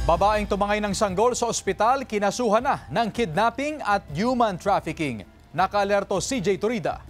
Babaeng tumangay ng sanggol sa ospital, kinasuhan na ng kidnapping at human trafficking. Naka-alerto CJ Turida.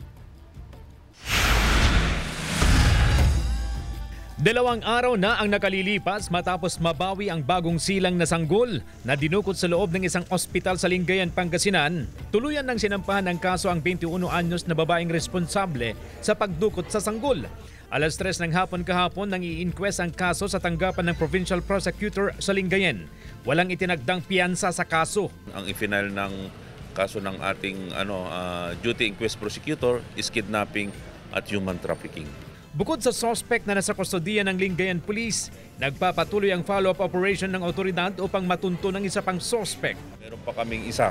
2 araw na ang nakalilipas matapos mabawi ang bagong silang na sanggol na dinukot sa loob ng isang ospital sa Lingayen, Pangasinan. Tuluyan ng sinampahan ng kaso ang 21 anyos na babaeng responsable sa pagdukot sa sanggol. Alas 3 ng hapon kahapon nang i-inquest ang kaso sa tanggapan ng Provincial Prosecutor sa Lingayen. Walang itinagdang piyansa sa kaso. Ang ifinal ng kaso ng ating duty inquest prosecutor is kidnapping at human trafficking. Bukod sa suspect na nasa kustodiya ng Lingayen Police, nagpapatuloy ang follow-up operation ng otoridad upang matunto ng isa pang suspect. Meron pa kaming isa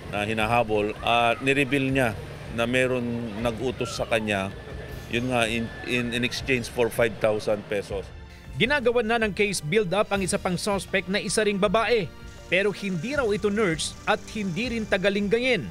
na hinahabol at nireveal niya na meron nag-utos sa kanya, yun nga in exchange for 5,000 pesos. Ginagawa na ng case build-up ang isa pang suspect na isa ring babae, pero hindi raw ito nurse at hindi rin taga-Lingayen.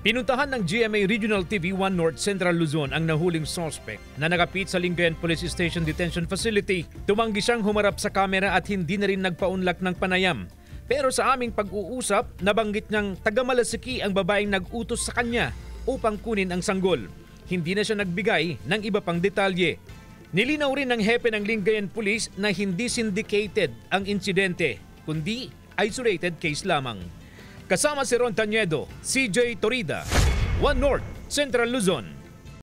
Pinuntahan ng GMA Regional TV 1 North Central Luzon ang nahuling suspect na nakapit sa Lingayen Police Station Detention Facility. Tumanggi siyang humarap sa kamera at hindi na rin nagpaunlak ng panayam. Pero sa aming pag-uusap, nabanggit niyang taga-Malasiki ang babaeng nag-utos sa kanya upang kunin ang sanggol. Hindi na siya nagbigay ng iba pang detalye. Nilinaw rin ng hepe ng Lingayen Police na hindi syndicated ang insidente, kundi isolated case lamang. Kasama si Ron Tañedo, CJ Torida, 1 North Central Luzon.